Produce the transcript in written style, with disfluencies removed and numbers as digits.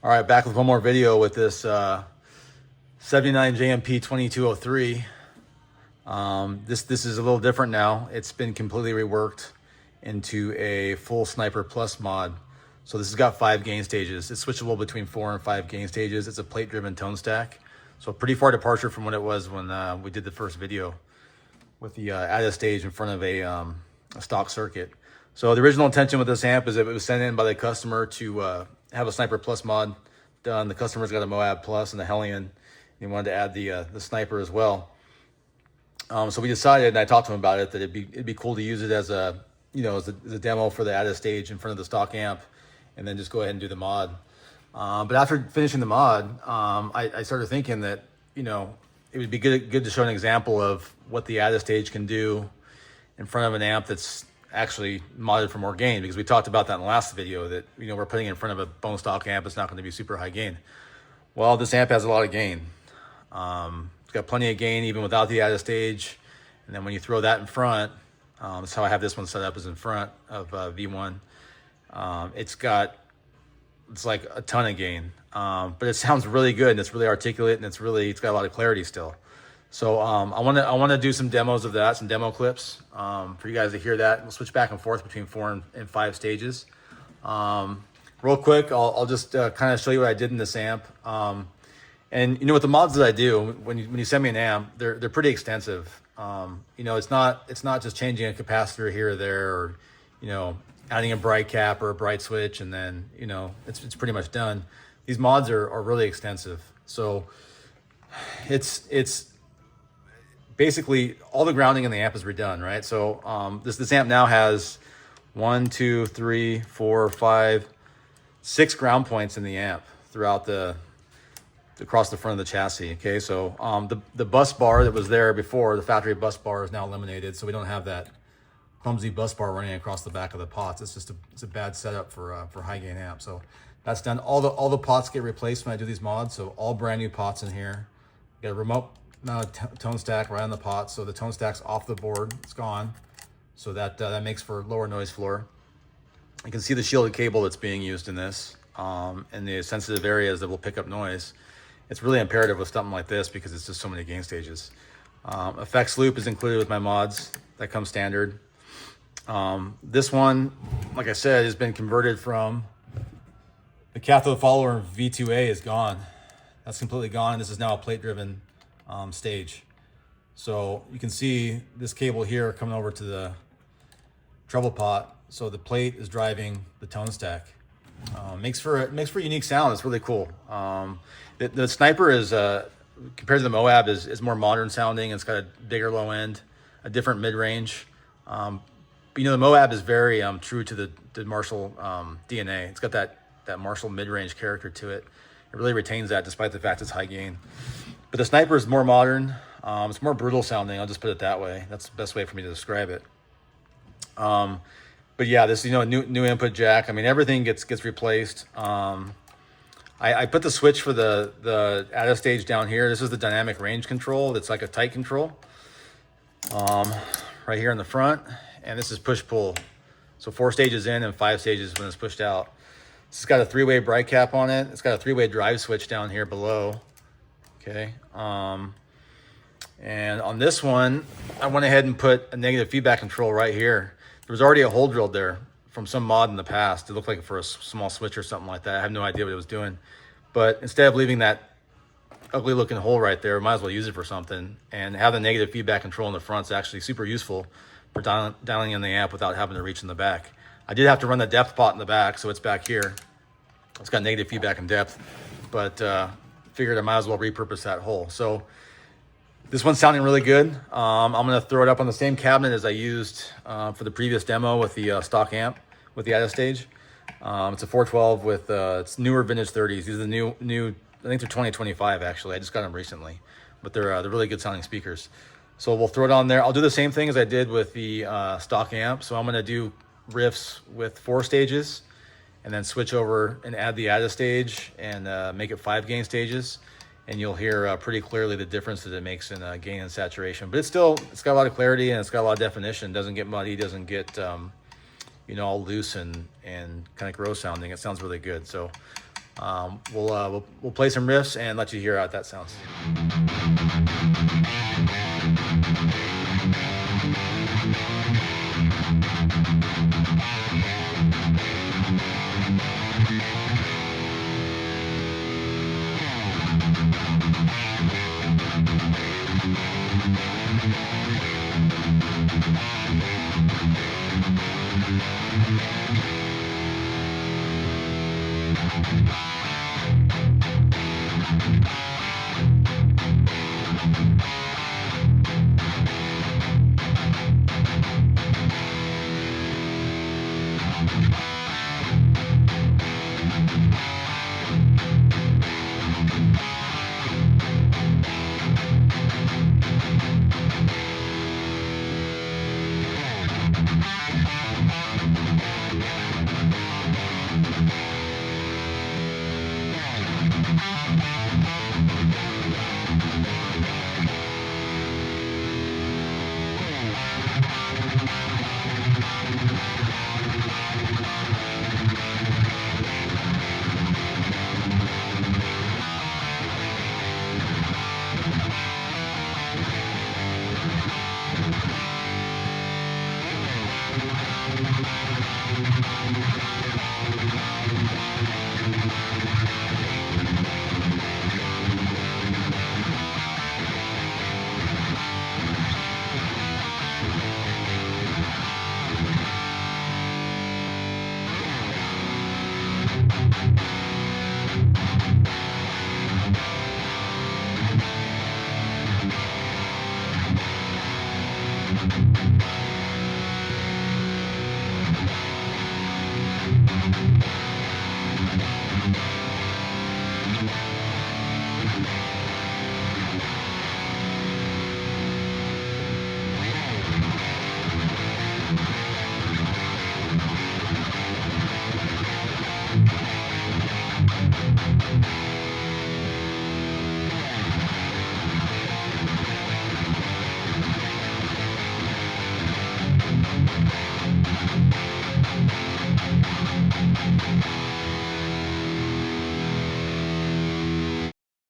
All right, back with one more video with this 79 JMP 2203. This is a little different now. It's been completely reworked into a full Sniper Plus mod. So this has got 5 gain stages. It's switchable between 4 and 5 gain stages. It's a plate-driven tone stack. So a pretty far departure from what it was when we did the first video with the added stage in front of a stock circuit. So the original intention with this amp is that it was sent in by the customer to have a Sniper Plus mod done. The customer's got a Moab Plus and a Hellion. He wanted to add the Sniper as well. So we decided, and I talked to him about it, that it'd be cool to use it as a demo for the added stage in front of the stock amp, and then just go ahead and do the mod. But after finishing the mod, I started thinking that it would be good to show an example of what the added stage can do in front of an amp that's actually modded for more gain, because we talked about that in the last video, that we're putting it in front of a bone stock amp. It's not going to be super high gain. Well, this amp has a lot of gain. It's got plenty of gain even without the added stage, and then when you throw that in front, that's how I have this one set up, is in front of V1. It's like a ton of gain, but it sounds really good, and it's really articulate, and it's got a lot of clarity still. So I want to do some demos of that, some demo clips for you guys to hear that. We'll switch back and forth between 4 and 5 stages. Real quick, I'll just kind of show you what I did in this amp. And with the mods that I do, when you send me an amp, they're pretty extensive. It's not just changing a capacitor here or there, or adding a bright cap or a bright switch, and then it's pretty much done. These mods are really extensive. So it's basically all the grounding in the amp is redone, right? So this amp now has 1, 2, 3, 4, 5, 6 ground points in the amp throughout across the front of the chassis. Okay, so the bus bar that was there before, the factory bus bar, is now eliminated, so we don't have that clumsy bus bar running across the back of the pots. It's a bad setup for high gain amp. So that's done. All the pots get replaced when I do these mods, so all brand new pots in here. Got a remote tone stack right on the pot, so the tone stack's off the board, it's gone. So that makes for lower noise floor. You can see the shielded cable that's being used in this, and the sensitive areas that will pick up noise. It's really imperative with something like this because it's just so many gain stages. Effects loop is included with my mods. That comes standard. This one, like I said, has been converted from the cathode follower. V2A is gone. That's completely gone. This is now a plate-driven stage. So you can see this cable here coming over to the treble pot. So the plate is driving the tone stack. Makes for a unique sound. It's really cool. The Sniper is compared to the Moab is more modern sounding. It's got a bigger low end, a different mid range. But the Moab is very true to the Marshall DNA. It's got that Marshall mid range character to it. It really retains that despite the fact it's high gain. But the Sniper is more modern. It's more brutal sounding. I'll just put it that way. That's the best way for me to describe it. But yeah, this new input jack. I mean, everything gets replaced. I put the switch for the added stage down here. This is the dynamic range control. It's like a tight control right here in the front, and this is push pull. So 4 stages in and 5 stages when it's pushed out. It's got a 3-way bright cap on it. It's got a 3-way drive switch down here below. Okay. And on this one, I went ahead and put a negative feedback control right here. There was already a hole drilled there from some mod in the past. It looked like for a small switch or something like that. I have no idea what it was doing. But instead of leaving that ugly looking hole right there, might as well use it for something. And have the negative feedback control in the front is actually super useful for dialing in the amp without having to reach in the back. I did have to run the depth pot in the back, so it's back here. It's got negative feedback and depth, but figured I might as well repurpose that hole. So this one's sounding really good. I'm going to throw it up on the same cabinet as I used for the previous demo with the stock amp with the added stage. It's a 412 with it's newer vintage 30s. These are the new. I think they're 2025 actually. I just got them recently, but they're really good sounding speakers. So we'll throw it on there. I'll do the same thing as I did with the stock amp. So I'm going to do riffs with 4 stages, and then switch over and add the added stage and make it 5 gain stages. And you'll hear pretty clearly the difference that it makes in gain and saturation. But it's got a lot of clarity, and it's got a lot of definition. Doesn't get muddy, doesn't get all loose and kind of gross sounding. It sounds really good. So We'll play some riffs and let you hear how that sounds.